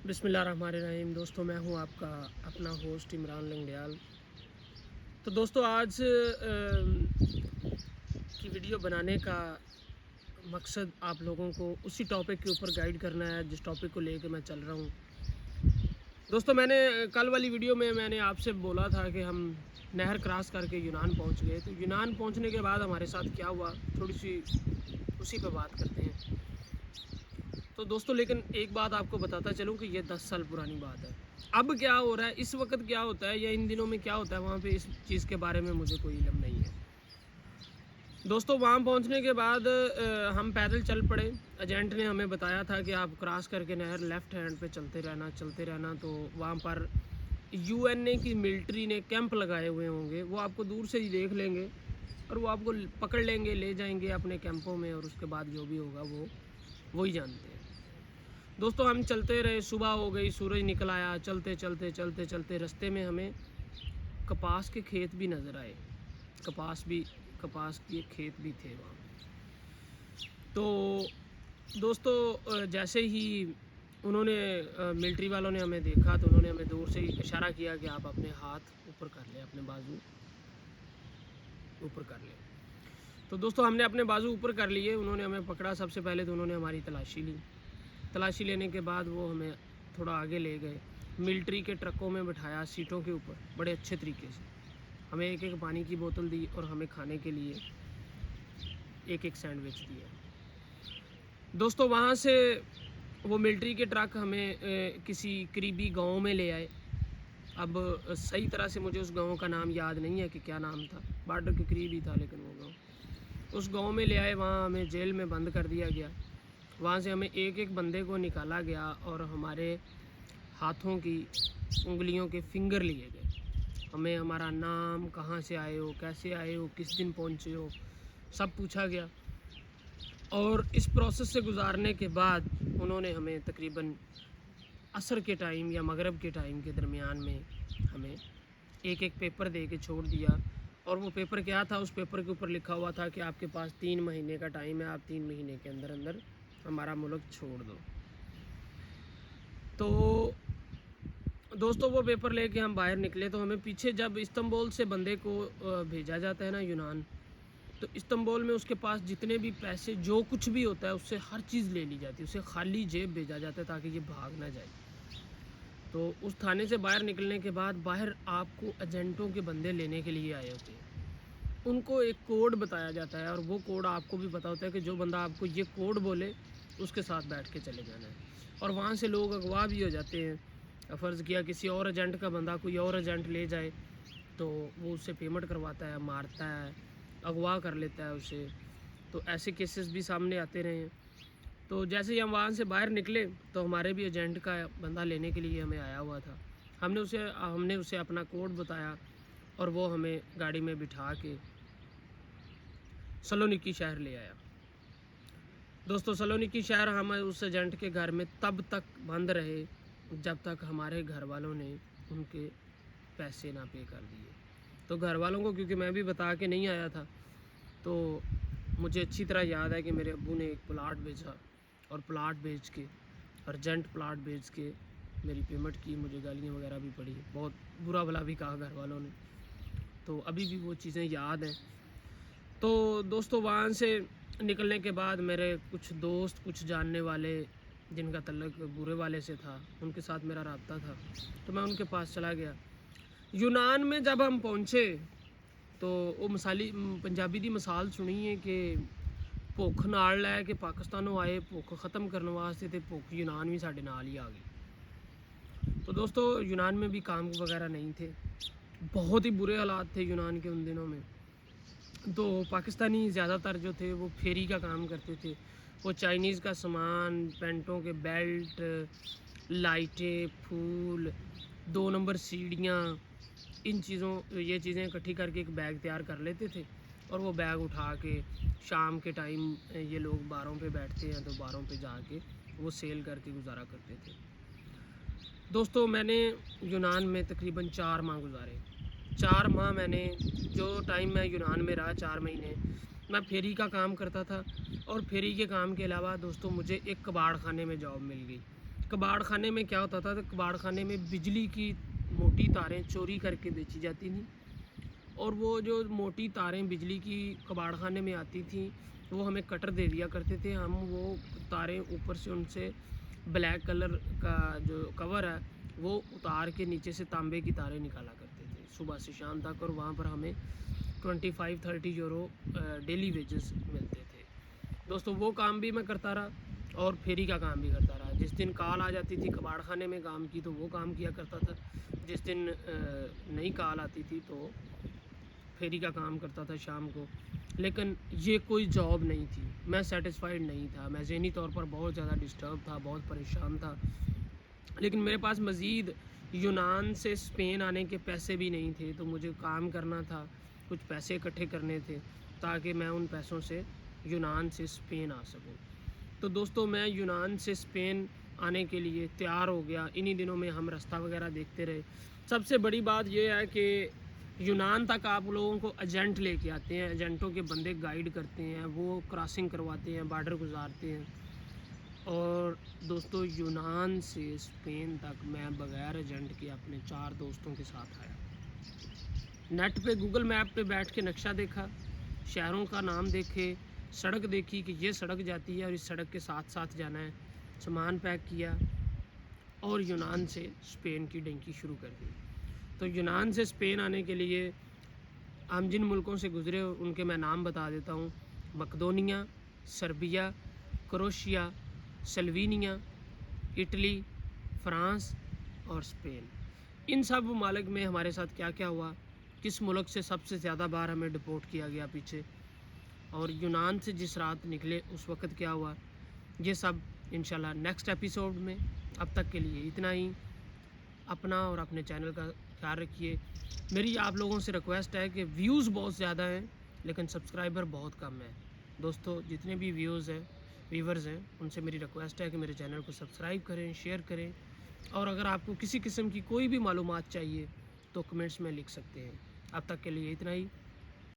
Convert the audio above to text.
बिस्मिल्लाहिर्रहमानिर्रहीम। दोस्तों, मैं हूं आपका अपना होस्ट इमरान लंगड़ियाल। तो दोस्तों, आज की वीडियो बनाने का मकसद आप लोगों को उसी टॉपिक के ऊपर गाइड करना है जिस टॉपिक को लेके मैं चल रहा हूं। दोस्तों, मैंने कल वाली वीडियो में मैंने आपसे बोला था कि हम नहर क्रॉस करके यूनान पहुंच गए। तो यूनान पहुंचने के बाद हमारे साथ क्या हुआ, थोड़ी सी उसी पर बात करते हैं। तो दोस्तों, लेकिन एक बात आपको बताता चलूं कि ये 10 साल पुरानी बात है। अब क्या हो रहा है, इस वक्त क्या होता है या इन दिनों में क्या होता है वहाँ पे, इस चीज़ के बारे में मुझे कोई इल्म नहीं है। दोस्तों, वहाँ पहुँचने के बाद हम पैदल चल पड़े। एजेंट ने हमें बताया था कि आप क्रॉस करके नहर लेफ़्ट हैंड पे चलते रहना। तो वहाँ पर यूएनए की मिलिट्री ने कैंप लगाए हुए होंगे, वो आपको दूर से ही देख लेंगे और वो आपको पकड़ लेंगे, ले जाएंगे अपने कैंपों में, और उसके बाद जो भी होगा वो ही जानते हैं। दोस्तों, हम चलते रहे, सुबह हो गई, सूरज निकल आया। चलते रास्ते में हमें कपास के खेत भी नज़र आए। कपास के खेत भी थे वहाँ। तो दोस्तों, जैसे ही उन्होंने मिलिट्री वालों ने हमें देखा तो उन्होंने हमें दूर से ही इशारा किया कि आप अपने हाथ ऊपर कर लें, अपने बाजू ऊपर कर लें। तो दोस्तों, हमने अपने बाजू ऊपर कर लिए। उन्होंने हमें पकड़ा। सबसे पहले तो उन्होंने हमारी तलाशी ली। तलाशी लेने के बाद वो हमें थोड़ा आगे ले गए, मिलिट्री के ट्रकों में बिठाया, सीटों के ऊपर बड़े अच्छे तरीके से। हमें एक एक पानी की बोतल दी और हमें खाने के लिए एक एक सैंडविच दिया। दोस्तों, वहाँ से वो मिलिट्री के ट्रक हमें किसी करीबी गांव में ले आए। अब सही तरह से मुझे उस गांव का नाम याद नहीं है कि क्या नाम था, बॉर्डर के करीब ही था लेकिन वो गाँव। उस गाँव में ले आए, वहाँ हमें जेल में बंद कर दिया गया। वहाँ से हमें एक एक बंदे को निकाला गया और हमारे हाथों की उंगलियों के फिंगर लिए गए। हमें हमारा नाम, कहाँ से आए हो, कैसे आए हो, किस दिन पहुँचे हो, सब पूछा गया। और इस प्रोसेस से गुज़ारने के बाद उन्होंने हमें तकरीबन असर के टाइम या मगरिब के टाइम के दरमियान में हमें एक एक पेपर दे के छोड़ दिया। और वो पेपर क्या था, उस पेपर के ऊपर लिखा हुआ था कि आपके पास 3 महीने का टाइम है, आप 3 महीने के अंदर अंदर हमारा मुल्क छोड़ दो। तो दोस्तों, वो पेपर लेके हम बाहर निकले तो हमें पीछे जब इस्तांबुल से बंदे को भेजा जाता है ना यूनान, तो इस्तांबुल में उसके पास जितने भी पैसे, जो कुछ भी होता है, उससे हर चीज़ ले ली जाती है। उसे खाली जेब भेजा जाता है ताकि ये भाग ना जाए। तो उस थाने से बाहर निकलने के बाद बाहर आपको एजेंटों के बंदे लेने के लिए आए होते हैं। उनको एक कोड बताया जाता है और वो कोड आपको भी पता होता है कि जो बंदा आपको ये कोड बोले उसके साथ बैठ के चले जाना है। और वहाँ से लोग अगवा भी हो जाते हैं। फ़र्ज़ किया किसी और एजेंट का बंदा कोई और एजेंट ले जाए तो वो उससे पेमेंट करवाता है, मारता है, अगवा कर लेता है उसे। तो ऐसे केसेस भी सामने आते रहे हैं। तो जैसे ही हम वहाँ से बाहर निकले तो हमारे भी एजेंट का बंदा लेने के लिए हमें आया हुआ था। हमने उसे अपना कोड बताया और वो हमें गाड़ी में बिठा के सलोनिकी शहर ले आया। दोस्तों, सलोनिकी शहर हम उस एजेंट के घर में तब तक बंद रहे जब तक हमारे घर वालों ने उनके पैसे ना पे कर दिए। तो घर वालों को, क्योंकि मैं भी बता के नहीं आया था, तो मुझे अच्छी तरह याद है कि मेरे अब्बू ने एक प्लाट बेचा और प्लाट बेच के, अर्जेंट प्लाट बेच के मेरी पेमेंट की। मुझे गालियाँ वगैरह भी पड़ी, बहुत बुरा भला भी कहा घर वालों ने। तो अभी भी वो चीज़ें याद हैं। तो दोस्तों, वहाँ से निकलने के बाद मेरे कुछ दोस्त, कुछ जानने वाले जिनका तल्लुक बुरे वाले से था, उनके साथ मेरा राब्ता था, तो मैं उनके पास चला गया। यूनान में जब हम पहुँचे तो वो पंजाबी दी मिसाल सुनी है कि भुख नाल लै के पाकिस्तानों आए, भुख ख़त्म करने वास्ते, तो भुख यूनान भी साढ़े नाल ही आ गई। तो दोस्तों, यूनान में भी काम वगैरह नहीं थे, बहुत ही बुरे हालात थे यूनान के उन दिनों में। तो पाकिस्तानी ज़्यादातर जो थे वो फेरी का काम करते थे। वो चाइनीज़ का सामान, पेंटों के बेल्ट, लाइटें, फूल, 2 नंबर सीढ़ियाँ, ये चीज़ें इकट्ठी करके एक बैग तैयार कर लेते थे और वो बैग उठा के शाम के टाइम ये लोग बारों पे बैठते हैं तो बारों पे जाके वो सेल करके गुजारा करते थे। दोस्तों, मैंने यूनान में तकरीबन 4 माह गुजारे। 4 माह मैंने, जो टाइम मैं यूनान में रहा, 4 महीने, मैं फेरी का काम करता था। और फेरी के काम के अलावा दोस्तों मुझे एक कबाड़ खाने में जॉब मिल गई। کباڑ خانے میں کیا ہوتا تھا؟ تو کباڑ خانے میں بجلی کی موٹی تاریں چوری کر کے بیچی جاتی تھیں، اور وہ جو موٹی تاریں بجلی کی کباڑ خانے میں آتی تھیں وہ ہمیں کٹر دے دیا کرتے تھے، ہم وہ تاریں اوپر سے ان سے بلیک کلر کا جو کور ہے وہ اتار کے نیچے سے تانبے کی تاریں نکالا کرتے تھے صبح سے شام تک، اور وہاں پر ہمیں 25-30 یورو ڈیلی ویجز ملتے تھے۔ دوستو وہ کام بھی میں کرتا رہا اور پھیری کا کام بھی کرتا رہا۔ جس دن کال آ جاتی تھی کباڑ خانے میں کام کی تو وہ کام کیا کرتا تھا، جس دن نئی کال آتی تھی تو پھیری کا کام کرتا تھا شام کو۔ لیکن یہ کوئی جاب نہیں تھی، میں سیٹسفائیڈ نہیں تھا، میں ذہنی طور پر بہت زیادہ ڈسٹرب تھا، بہت پریشان تھا، لیکن میرے پاس مزید یونان سے اسپین آنے کے پیسے بھی نہیں تھے، تو مجھے کام کرنا تھا، کچھ پیسے اکٹھے کرنے تھے تاکہ میں ان پیسوں سے یونان سے اسپین آ سکوں۔ تو دوستو میں یونان سے اسپین آنے کے لیے تیار ہو گیا، انہی دنوں میں ہم رستہ وغیرہ دیکھتے رہے۔ سب سے بڑی بات یہ ہے کہ یونان تک آپ لوگوں کو ایجنٹ لے کے آتے ہیں، ایجنٹوں کے بندے گائیڈ کرتے ہیں، وہ کراسنگ کرواتے ہیں، بارڈر گزارتے ہیں، اور دوستو یونان سے اسپین تک میں بغیر ایجنٹ کے اپنے 4 دوستوں کے ساتھ آیا۔ نیٹ پہ گوگل میپ پہ بیٹھ کے نقشہ دیکھا، شہروں کا نام دیکھے، سڑک دیکھی کہ یہ سڑک جاتی ہے اور اس سڑک کے ساتھ ساتھ جانا ہے، سامان پیک کیا اور یونان سے اسپین کی ڈنکی شروع کر دی۔ تو یونان سے اسپین آنے کے لیے ہم جن ملکوں سے گزرے ان کے میں نام بتا دیتا ہوں: مقدونیہ، سربیا، کروشیا، سلوینیا، اٹلی، فرانس اور اسپین۔ ان سب ممالک میں ہمارے ساتھ کیا کیا ہوا، کس ملک سے سب سے زیادہ بار ہمیں ڈپورٹ کیا گیا پیچھے، اور یونان سے جس رات نکلے اس وقت کیا ہوا، یہ سب انشاءاللہ نیکسٹ ایپیسوڈ میں۔ اب تک کے لیے اتنا ہی۔ اپنا اور اپنے چینل کا خیال رکھیے۔ میری آپ لوگوں سے ریکویسٹ ہے کہ ویوز بہت زیادہ ہیں لیکن سبسکرائبر بہت کم ہیں۔ دوستو جتنے بھی ویورز ہیں ان سے میری ریکویسٹ ہے کہ میرے چینل کو سبسکرائب کریں، شیئر کریں، اور اگر آپ کو کسی قسم کی کوئی بھی معلومات چاہیے تو کمنٹس میں لکھ سکتے ہیں۔ اب تک کے لیے اتنا ہی۔